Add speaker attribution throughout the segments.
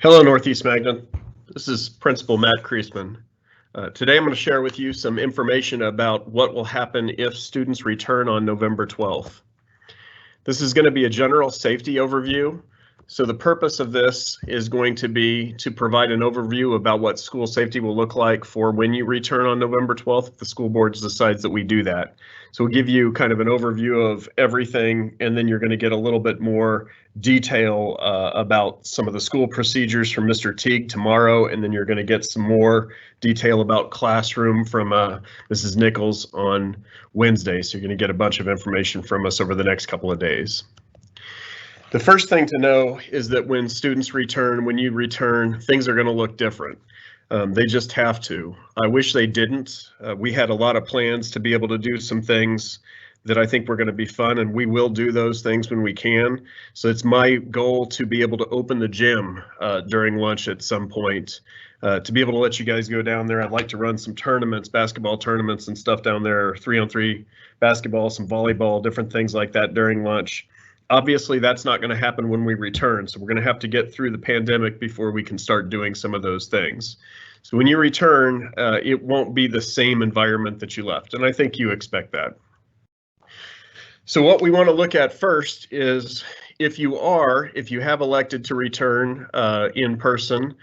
Speaker 1: Hello, Northeast Magnet. This is Principal Matt Kriesman. Today I'm going to share with you some information about what will happen if students return on November 12th. This is going to be a general safety overview. So the purpose of this is going to be to provide an overview about what school safety will look like for when you return on November 12th if the school board decides that we do that. So we'll give you kind of an overview of everything, and then you're going to get a little bit more detail about some of the school procedures from Mr. Teague tomorrow, and then you're going to get some more detail about classroom from Mrs. Nichols on Wednesday. So you're going to get a bunch of information from us over the next couple of days. The first thing to know is that when students return, when you return, things are going to look different. They just have to. I wish they didn't. We had a lot of plans to be able to do some things that I think were going to be fun, and we will do those things when we can. So it's my goal to be able to open the gym during lunch at some point, to be able to let you guys go down there. I'd like to run some tournaments, basketball tournaments and stuff down there, 3-on-3 basketball, some volleyball, different things like that during lunch. Obviously, that's not going to happen when we return, so we're going to have to get through the pandemic before we can start doing some of those things. So when you return, it won't be the same environment that you left, and I think you expect that. So what we want to look at first is if you have elected to return in person,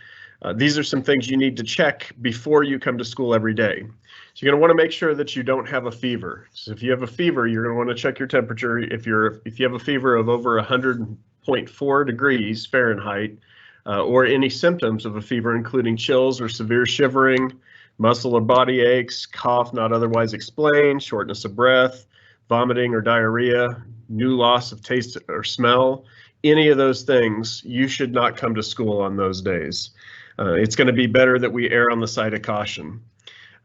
Speaker 1: these are some things you need to check before you come to school every day. So you're going to want to make sure that you don't have a fever. So if you have a fever, you're going to want to check your temperature. If you have a fever of over 100.4 degrees Fahrenheit, or any symptoms of a fever, including chills or severe shivering, muscle or body aches, cough not otherwise explained, shortness of breath, vomiting or diarrhea, new loss of taste or smell, any of those things, you should not come to school on those days. It's going to be better that we err on the side of caution.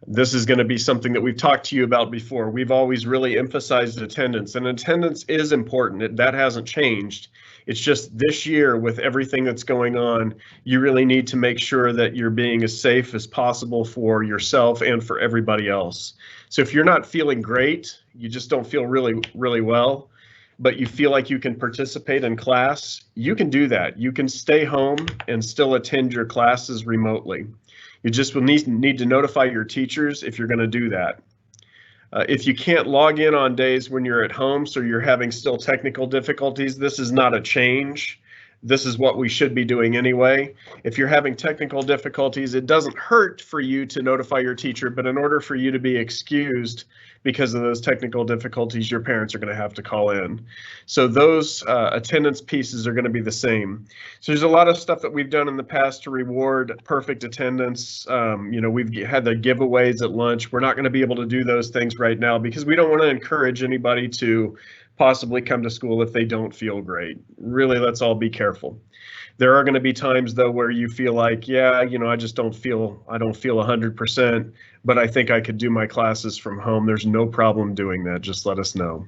Speaker 1: This is going to be something that we've talked to you about before. We've always really emphasized attendance, and attendance is important. That hasn't changed. It's just this year, with everything that's going on, you really need to make sure that you're being as safe as possible for yourself and for everybody else. So if you're not feeling great, you just don't feel really well, but you feel like you can participate in class, you can do that. You can stay home and still attend your classes remotely. You just will need to notify your teachers if you're going to do that. If you can't log in on days when you're at home, so you're having still technical difficulties, this is not a change. This is what we should be doing anyway. If you're having technical difficulties, it doesn't hurt for you to notify your teacher, but in order for you to be excused because of those technical difficulties, your parents are going to have to call in. So those attendance pieces are going to be the same. So there's a lot of stuff that we've done in the past to reward perfect attendance. We've had the giveaways at lunch. We're not going to be able to do those things right now because we don't want to encourage anybody to possibly come to school if they don't feel great. Really, let's all be careful. There are going to be times though where you feel like, yeah, I just don't feel 100%, but I think I could do my classes from home. There's no problem doing that. Just let us know.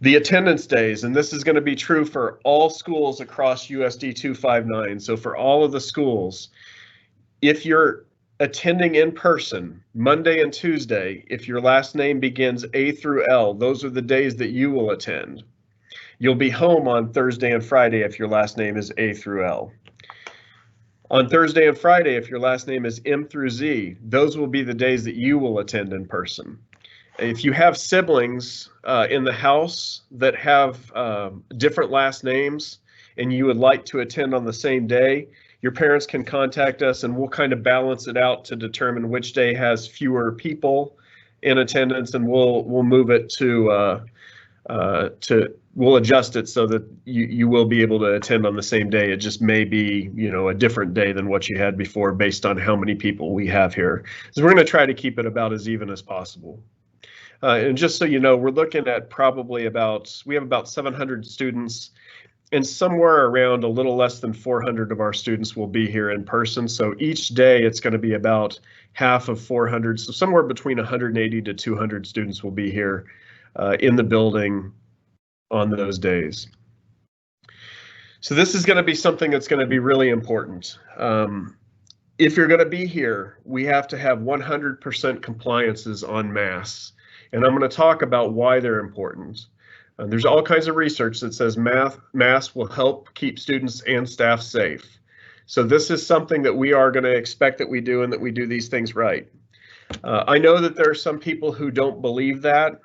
Speaker 1: The attendance days, and this is going to be true for all schools across USD 259. So for all of the schools, if you're attending in person Monday and Tuesday, if your last name begins A through L, those are the days that you will attend. You'll be home on Thursday and Friday if your last name is A through L. On Thursday and Friday, if your last name is M through Z, those will be the days that you will attend in person. If you have siblings in the house that have different last names and you would like to attend on the same day, your parents can contact us and we'll kind of balance it out to determine which day has fewer people in attendance, and we'll move it we'll adjust it so that you will be able to attend on the same day. It just may be, a different day than what you had before based on how many people we have here. So we're going to try to keep it about as even as possible. And just so you know, we're looking at we have about 700 students, and somewhere around a little less than 400 of our students will be here in person. So each day it's going to be about half of 400. So somewhere between 180 to 200 students will be here in the building on those days. So this is going to be something that's going to be really important. If you're going to be here, we have to have 100% compliances on masks. And I'm going to talk about why they're important. There's all kinds of research that says masks will help keep students and staff safe. So this is something that we are going to expect that we do and that we do these things right. I know that there are some people who don't believe that,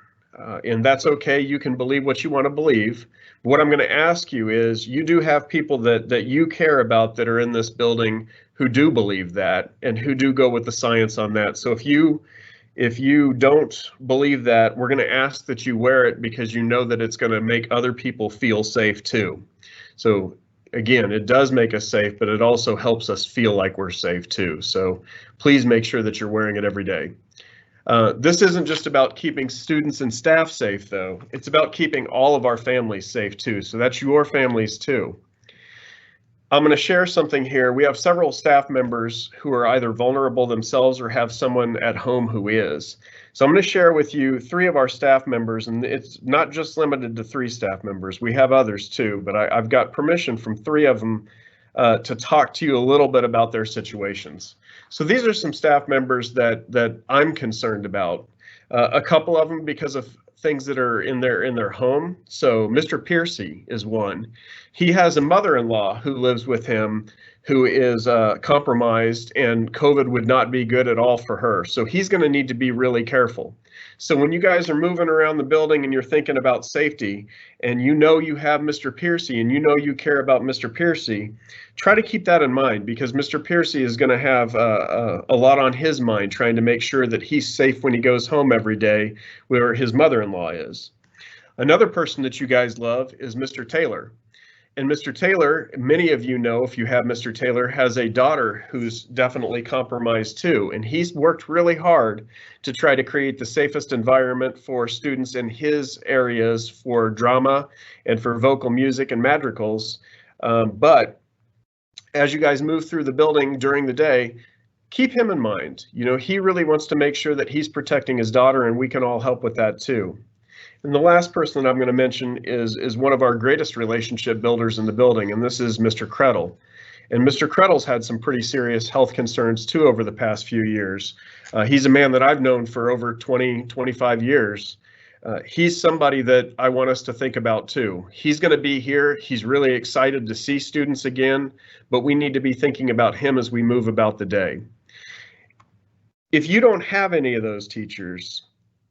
Speaker 1: and that's okay. You can believe what you want to believe. What I'm going to ask you is, you do have people that you care about that are in this building who do believe that and who do go with the science on that. So if you don't believe that, we're going to ask that you wear it because you know that it's going to make other people feel safe too. So again, it does make us safe, but it also helps us feel like we're safe too. So please make sure that you're wearing it every day. This isn't just about keeping students and staff safe though. It's about keeping all of our families safe too. So that's your families too. I'm going to share something here. We have several staff members who are either vulnerable themselves or have someone at home who is. So I'm going to share with you 3 of our staff members, and it's not just limited to 3 staff members. We have others too, but I've got permission from 3 of them to talk to you a little bit about their situations. So these are some staff members that I'm concerned about. A couple of them because of things that are in their home. So Mr. Piercy is one. He has a mother-in-law who lives with him who is compromised, and COVID would not be good at all for her. So he's going to need to be really careful. So when you guys are moving around the building and you're thinking about safety, and you know you have Mr. Piercy and you know you care about Mr. Piercy, try to keep that in mind, because Mr. Piercy is going to have a lot on his mind trying to make sure that he's safe when he goes home every day where his mother-in-law is. Another person that you guys love is Mr. Taylor. And Mr. Taylor, many of you know, if you have Mr. Taylor, has a daughter who's definitely compromised too. And he's worked really hard to try to create the safest environment for students in his areas for drama and for vocal music and madrigals. But as you guys move through the building during the day, keep him in mind. You know, he really wants to make sure that he's protecting his daughter, and we can all help with that too. And the last person that I'm going to mention is one of our greatest relationship builders in the building, and this is Mr. Krettel. And Mr. Krettel's had some pretty serious health concerns too over the past few years. He's a man that I've known for over 25 years. He's somebody that I want us to think about too. He's going to be here. He's really excited to see students again, but we need to be thinking about him as we move about the day. If you don't have any of those teachers,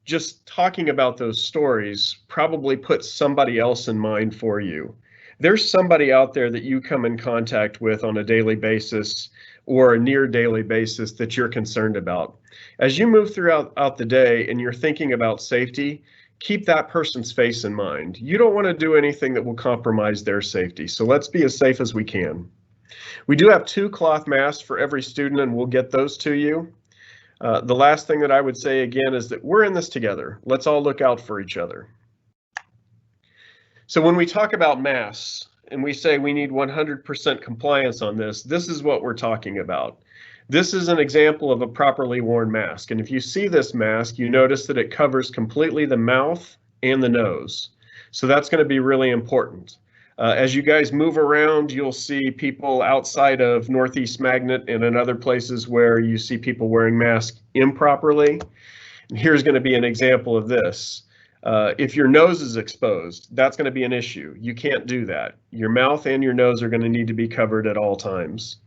Speaker 1: just talking about those stories probably puts somebody else in mind for you. There's somebody out there that you come in contact with on a daily basis or a near daily basis that you're concerned about. As you move throughout the day and you're thinking about safety, keep that person's face in mind. You don't want to do anything that will compromise their safety. So let's be as safe as we can. We do have 2 cloth masks for every student, and we'll get those to you. The last thing that I would say again is that we're in this together. Let's all look out for each other. So when we talk about masks and we say we need 100% compliance on this is what we're talking about. This is an example of a properly worn mask. And if you see this mask, you notice that it covers completely the mouth and the nose. So that's going to be really important. As you guys move around, you'll see people outside of Northeast Magnet and in other places where you see people wearing masks improperly. And here's going to be an example of this. If your nose is exposed, that's going to be an issue. You can't do that. Your mouth and your nose are going to need to be covered at all times.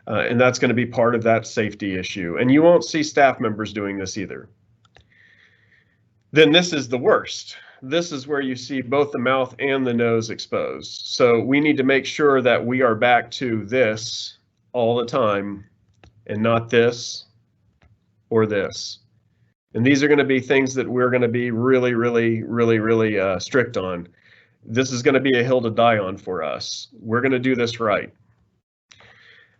Speaker 1: And that's going to be part of that safety issue. And you won't see staff members doing this either. Then this is the worst. This is where you see both the mouth and the nose exposed. So we need to make sure that we are back to this all the time and not this or this. And these are going to be things that we're going to be really strict on. This is going to be a hill to die on for us. We're going to do this right.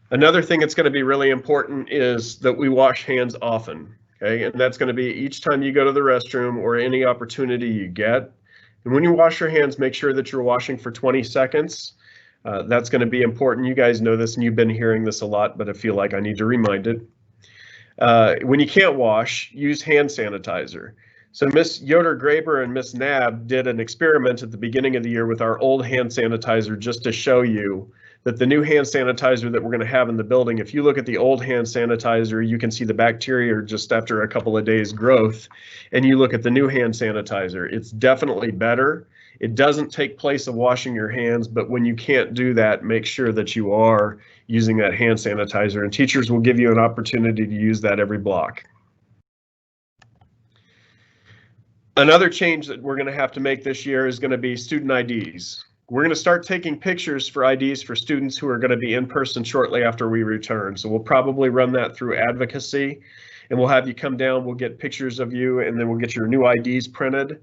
Speaker 1: Another thing that's going to be really important is that we wash hands often. Okay, and that's going to be each time you go to the restroom or any opportunity you get. And when you wash your hands, make sure that you're washing for 20 seconds. That's going to be important. You guys know this and you've been hearing this a lot, but I feel like I need to remind it. When you can't wash, use hand sanitizer. So Miss Yoder Graber and Miss Nab did an experiment at the beginning of the year with our old hand sanitizer just to show you that the new hand sanitizer that we're going to have in the building, if you look at the old hand sanitizer, you can see the bacteria just after a couple of days growth, and you look at the new hand sanitizer, it's definitely better. It doesn't take place of washing your hands, but when you can't do that, make sure that you are using that hand sanitizer, and teachers will give you an opportunity to use that every block. Another change that we're going to have to make this year is going to be student IDs. We're going to start taking pictures for IDs for students who are going to be in person shortly after we return. So we'll probably run that through advocacy, and we'll have you come down, we'll get pictures of you, and then we'll get your new IDs printed.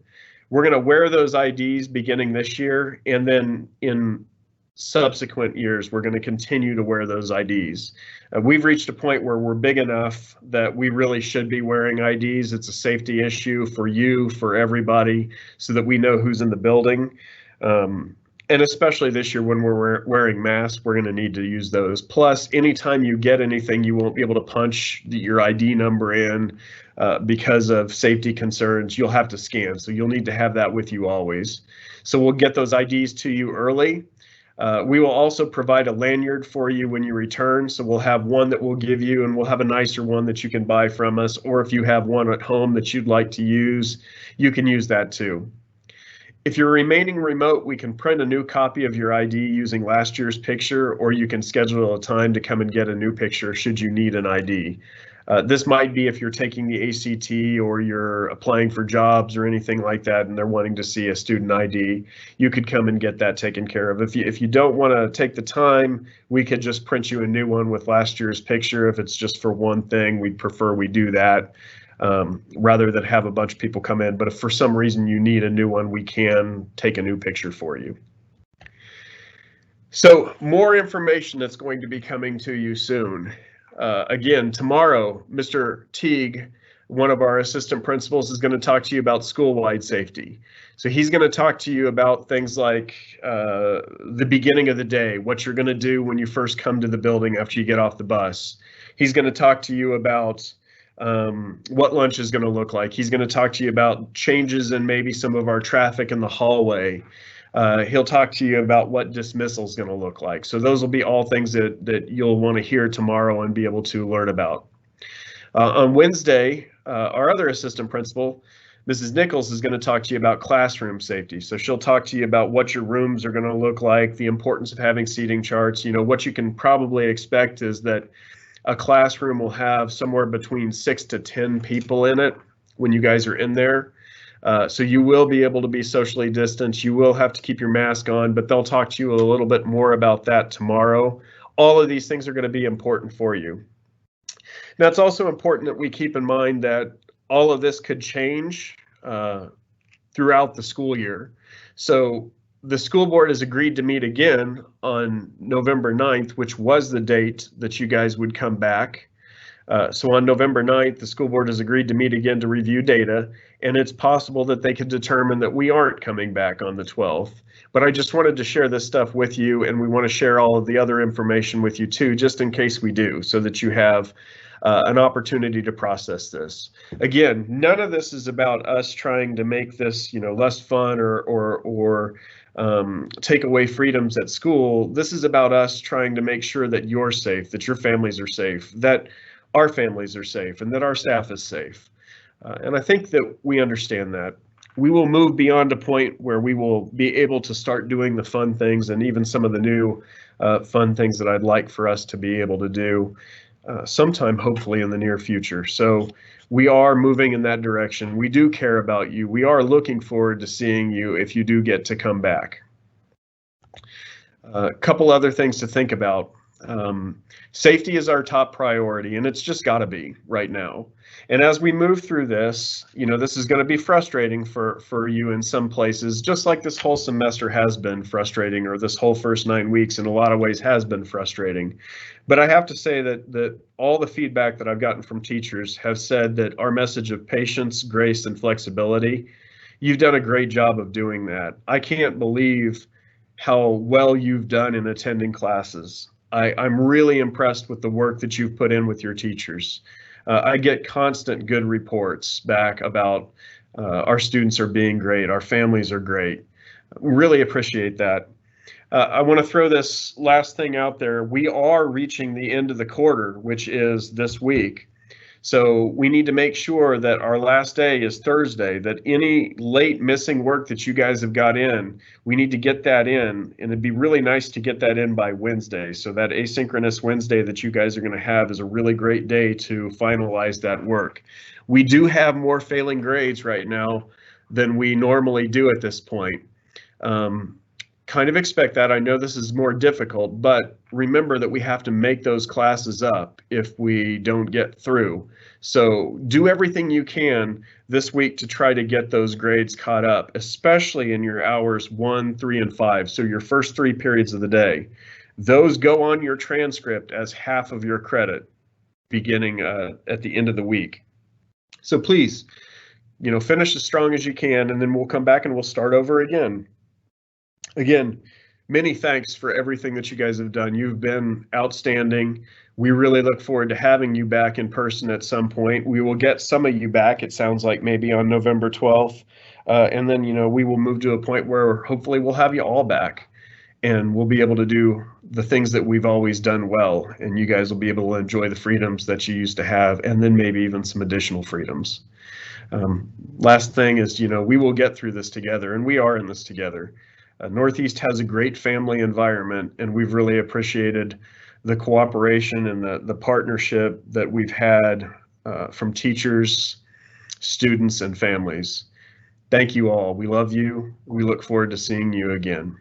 Speaker 1: We're going to wear those IDs beginning this year, and then in subsequent years, we're going to continue to wear those IDs. We've reached a point where we're big enough that we really should be wearing IDs. It's a safety issue for you, for everybody, so that we know who's in the building. And especially this year when we're wearing masks, we're going to need to use those. Plus, anytime you get anything, you won't be able to punch your ID number in because of safety concerns. You'll have to scan, so you'll need to have that with you always. So we'll get those IDs to you early. We will also provide a lanyard for you when you return. So we'll have one that we'll give you, and we'll have a nicer one that you can buy from us. Or if you have one at home that you'd like to use, you can use that too. If you're remaining remote, we can print a new copy of your ID using last year's picture, or you can schedule a time to come and get a new picture should you need an ID. This might be if you're taking the ACT or you're applying for jobs or anything like that, and they're wanting to see a student ID, you could come and get that taken care of. If you don't want to take the time, we could just print you a new one with last year's picture. If it's just for one thing, we'd prefer we do that rather than have a bunch of people come in. But if for some reason you need a new one, we can take a new picture for you. So more information that's going to be coming to you soon. Again, tomorrow, Mr. Teague, one of our assistant principals, is going to talk to you about school-wide safety. So he's going to talk to you about things like the beginning of the day, what you're going to do when you first come to the building after you get off the bus. He's going to talk to you about what lunch is going to look like. He's going to talk to you about changes in maybe some of our traffic in the hallway. He'll talk to you about what dismissal is going to look like. So those will be all things that you'll want to hear tomorrow and be able to learn about. On Wednesday, our other assistant principal, Mrs. Nichols, is going to talk to you about classroom safety. So she'll talk to you about what your rooms are going to look like, the importance of having seating charts. You know, what you can probably expect is that a classroom will have somewhere between 6 to 10 people in it when you guys are in there. So you will be able to be socially distanced. You will have to keep your mask on, but they'll talk to you a little bit more about that tomorrow. All of these things are going to be important for you. Now, it's also important that we keep in mind that all of this could change throughout the school year. So the school board has agreed to meet again on November 9th, which was the date that you guys would come back. So on November 9th, the school board has agreed to meet again to review data, and it's possible that they could determine that we aren't coming back on the 12th. But I just wanted to share this stuff with you, and we want to share all of the other information with you too, just in case we do, so that you have an opportunity to process this. Again, none of this is about us trying to make this, you know, less fun or take away freedoms at school. This is about us trying to make sure that you're safe, that your families are safe, that our families are safe, and that our staff is safe. And I think that we understand that. We will move beyond a point where we will be able to start doing the fun things, and even some of the new fun things that I'd like for us to be able to do sometime, hopefully in the near future. So we are moving in that direction. We do care about you. We are looking forward to seeing you if you do get to come back. A couple other things to think about. Safety is our top priority, and it's just got to be right now. And as we move through this, you know, this is going to be frustrating for you in some places, just like this whole semester has been frustrating, or this whole first 9 weeks in a lot of ways has been frustrating. But I have to say that all the feedback that I've gotten from teachers have said that our message of patience, grace, and flexibility, you've done a great job of doing that. I can't believe how well you've done in attending classes. I'm really impressed with the work that you've put in with your teachers. I get constant good reports back about our students are being great, our families are great. Really appreciate that. I want to throw this last thing out there. We are reaching the end of the quarter, which is this week. So we need to make sure that our last day is Thursday, that any late missing work that you guys have got in, we need to get that in, and it'd be really nice to get that in by Wednesday. So that asynchronous Wednesday that you guys are going to have is a really great day to finalize that work. We do have more failing grades right now than we normally do at this point. Kind of expect that. I know this is more difficult, but remember that we have to make those classes up if we don't get through. So do everything you can this week to try to get those grades caught up, especially in your hours 1, 3, and 5. So your first 3 periods of the day. Those go on your transcript as half of your credit beginning at the end of the week. So please, finish as strong as you can, and then we'll come back and we'll start over again. Again, many thanks for everything that you guys have done. You've been outstanding. We really look forward to having you back in person at some point. We will get some of you back, it sounds like maybe on November 12th. And then, we will move to a point where hopefully we'll have you all back and we'll be able to do the things that we've always done well. And you guys will be able to enjoy the freedoms that you used to have, and then maybe even some additional freedoms. Last thing is, we will get through this together, and we are in this together. Northeast has a great family environment, and we've really appreciated the cooperation and the partnership that we've had from teachers, students, and families. Thank you all. We love you. We look forward to seeing you again.